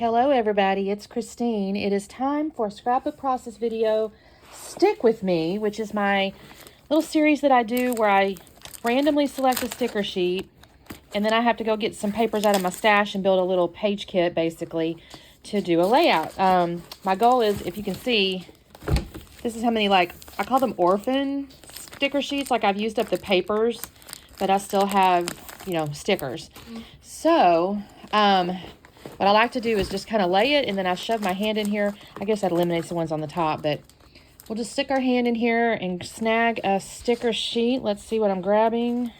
Hello everybody, it's Christine. It is time for a scrapbook process video, Stick With Me, which is my little series that I do where I randomly select a sticker sheet and then I have to go get some papers out of my stash and build a little page kit basically to do a layout. My goal is, if you can see, this is how many, like, I call them orphan sticker sheets. Like, I've used up the papers, but I still have, you know, stickers. So, what I like to do is just kind of lay it, and then I shove my hand in here. I guess that eliminates the ones on the top, but we'll just stick our hand in here and snag a sticker sheet. Let's see what I'm grabbing.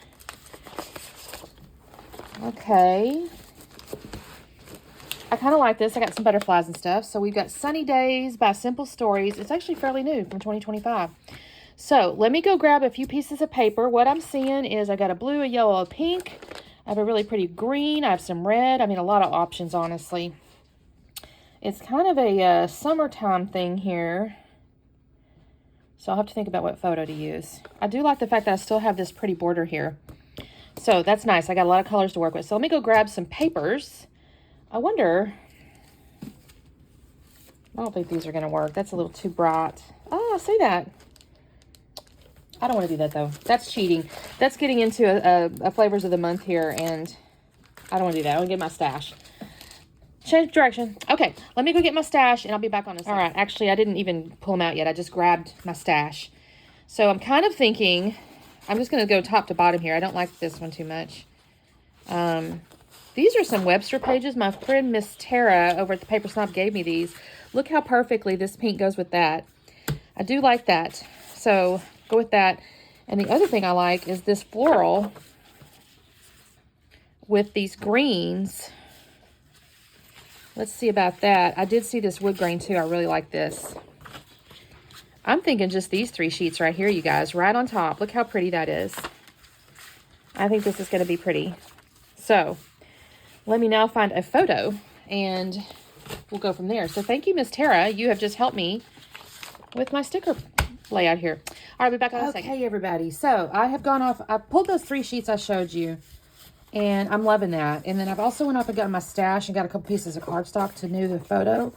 Okay. I kind of like this. I got some butterflies and stuff. So we've got Sunny Days by Simple Stories. It's actually fairly new, from 2025. So let me go grab a few pieces of paper. What I'm seeing is I got a blue, a yellow, a pink. I have a really pretty green. I have some red. I mean, a lot of options, honestly. It's kind of a summertime thing here. So I'll have to think about what photo to use. I do like the fact that I still have this pretty border here. So that's nice. I got a lot of colors to work with. So let me go grab some papers. I wonder, I don't think these are going to work. That's a little too bright. Oh, I see that. I don't want to do that, though. That's cheating. That's getting into a flavors of the month here, and I don't want to do that. I want to get my stash. Change direction. Okay, let me go get my stash, and I'll be back on a second. All right, actually, I didn't even pull them out yet. I just grabbed my stash. So I'm kind of thinking, I'm just going to go top to bottom here. I don't like this one too much. These are some Webster pages. My friend Miss Tara over at the Paper Snob gave me these. Look how perfectly this pink goes with that. I do like that. So go with that. And the other thing I like is this floral with these greens. Let's see about that. I did see this wood grain too. I really like this. I'm thinking just these 3 sheets right here, you guys, right on top. Look how pretty that is. I think this is going to be pretty. So let me now find a photo and we'll go from there. So thank you, Miss Tara. You have just helped me with my sticker layout here. All right, we'll be back on a second. Okay, everybody. So I have gone off. I pulled those 3 sheets I showed you, and I'm loving that. And then I've also went off and got my stash and got a couple pieces of cardstock to do the photo,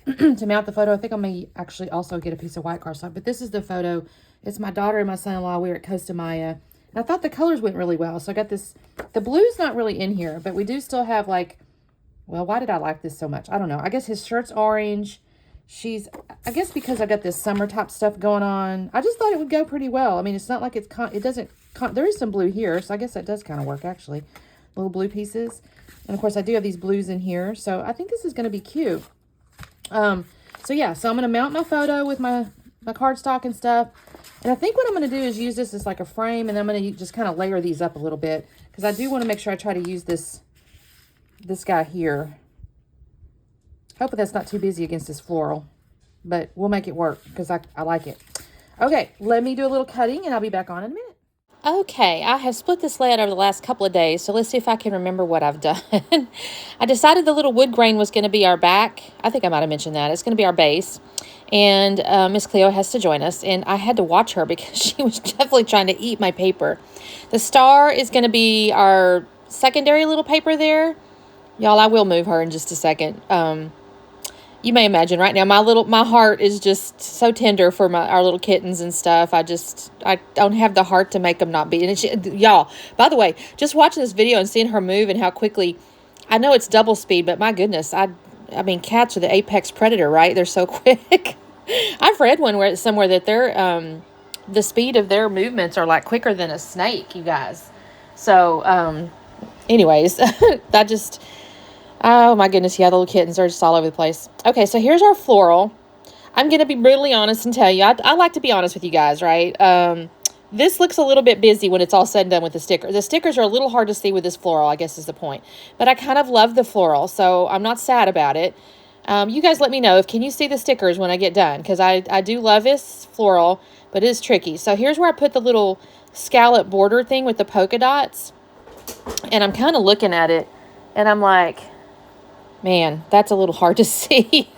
to mount the photo. I think I may actually also get a piece of white cardstock, but this is the photo. It's my daughter and my son-in-law. We were at Costa. And I thought the colors went really well. So I got this. The blue's not really in here, but we do still have, like, well, why did I like this so much? I don't know. I guess his shirt's orange. I guess because I got this summer type stuff going on, I just thought it would go pretty well. I mean, it's not like there is some blue here, so I guess that does kind of work, actually. Little blue pieces. And, of course, I do have these blues in here, so I think this is going to be cute. So, yeah, so I'm going to mount my photo with my cardstock and stuff. And I think what I'm going to do is use this as like a frame, and then I'm going to just kind of layer these up a little bit, because I do want to make sure I try to use this guy here. Hope that's not too busy against this floral, but we'll make it work because I like it. Okay, let me do a little cutting, and I'll be back on in a minute. Okay, I have split this layout over the last couple of days, so let's see if I can remember what I've done. I decided the little wood grain was going to be our back. I think I might have mentioned that. It's going to be our base. And Miss Cleo has to join us, and I had to watch her because she was definitely trying to eat my paper. The star is going to be our secondary little paper there. Y'all, I will move her in just a second. You may imagine right now, my heart is just so tender for our little kittens and stuff. I don't have the heart to make them not be. And y'all, by the way, just watching this video and seeing her move and how quickly, I know it's double speed, but my goodness, I mean, cats are the apex predator, right? They're so quick. I've read somewhere that the speed of their movements are like quicker than a snake, you guys. So, anyways, oh my goodness, yeah, the little kittens are just all over the place. Okay, so here's our floral. I'm going to be brutally honest and tell you, I like to be honest with you guys, right? This looks a little bit busy when it's all said and done with the sticker. The stickers are a little hard to see with this floral, I guess is the point. But I kind of love the floral, so I'm not sad about it. You guys let me know, can you see the stickers when I get done? Because I do love this floral, but it is tricky. So here's where I put the little scallop border thing with the polka dots. And I'm kind of looking at it, and I'm like, man, that's a little hard to see.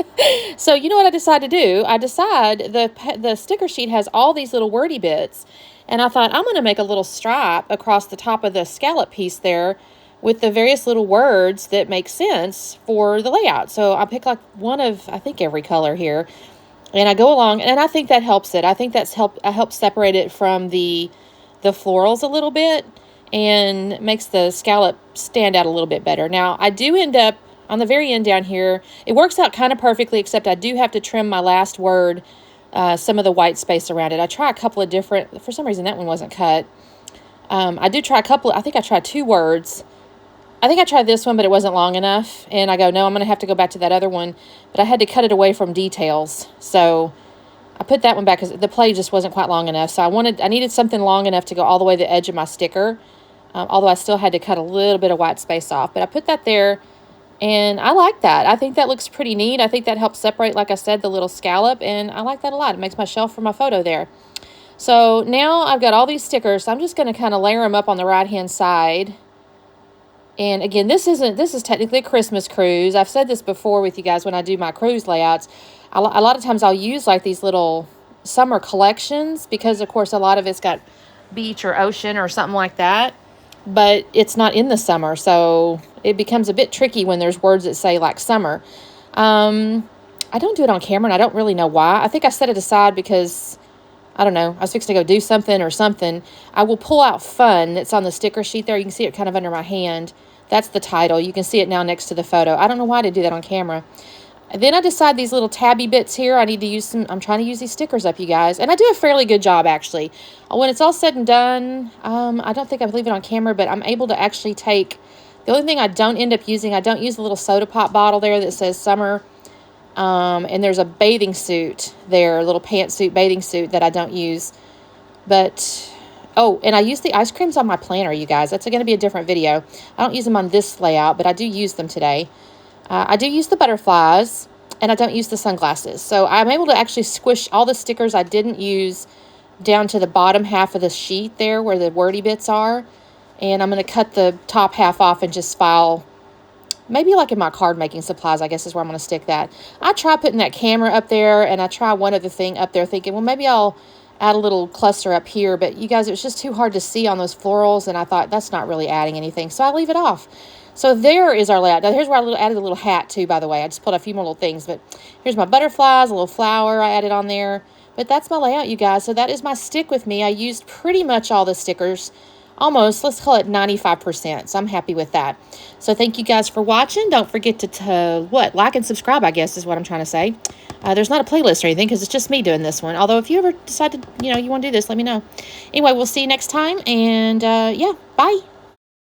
So you know what I decided to do? I decide the sticker sheet has all these little wordy bits. And I thought, I'm going to make a little stripe across the top of the scallop piece there with the various little words that make sense for the layout. So I pick like one of, I think, every color here. And I go along, and I think that helps it. I think I help separate it from the florals a little bit and makes the scallop stand out a little bit better. Now, I do end up, on the very end down here, it works out kind of perfectly, except I do have to trim my last word, some of the white space around it. I try a couple of different, for some reason that one wasn't cut. I do try a couple, I think I tried 2 words. I think I tried this one, but it wasn't long enough. And I go, no, I'm going to have to go back to that other one. But I had to cut it away from details. So I put that one back because the play just wasn't quite long enough. So I needed something long enough to go all the way to the edge of my sticker. Although I still had to cut a little bit of white space off. But I put that there, and I like that. I think that looks pretty neat. I think that helps separate, like I said, the little scallop. And I like that a lot. It makes my shelf for my photo there. So now I've got all these stickers. So I'm just going to kind of layer them up on the right-hand side. And again, this is technically a Christmas cruise. I've said this before with you guys when I do my cruise layouts. A lot of times I'll use like these little summer collections because, of course, a lot of it's got beach or ocean or something like that. But it's not in the summer, so it becomes a bit tricky when there's words that say like summer. I don't do it on camera, and I don't really know why. I think I set it aside because, I don't know, I was fixing to go do something or something. I will pull out fun that's on the sticker sheet there. You can see it kind of under my hand. That's the title. You can see it now next to the photo. I don't know why to do that on camera. And then I decide these little tabby bits here, I need to use some, I'm trying to use these stickers up, you guys. And I do a fairly good job, actually. When it's all said and done, I don't think I leave it on camera, but I'm able to actually take, the only thing I don't end up using, I don't use the little soda pop bottle there that says summer. And there's a bathing suit there, a little pantsuit bathing suit that I don't use. But, oh, and I use the ice creams on my planner, you guys. That's going to be a different video. I don't use them on this layout, but I do use them today. I do use the butterflies, and I don't use the sunglasses. So I'm able to actually squish all the stickers I didn't use down to the bottom half of the sheet there where the wordy bits are. And I'm going to cut the top half off and just file, maybe like in my card making supplies, I guess is where I'm going to stick that. I try putting that camera up there, and I try one other thing up there thinking, well, maybe I'll add a little cluster up here. But you guys, it was just too hard to see on those florals, and I thought that's not really adding anything. So I leave it off. So there is our layout. Now, here's where I added a little hat, too, by the way. I just pulled a few more little things. But here's my butterflies, a little flower I added on there. But that's my layout, you guys. So that is my stick with me. I used pretty much all the stickers. Almost, let's call it 95%. So I'm happy with that. So thank you guys for watching. Don't forget to like and subscribe, I guess is what I'm trying to say. There's not a playlist or anything because it's just me doing this one. Although if you ever decide to, you want to do this, let me know. Anyway, we'll see you next time. And yeah, bye.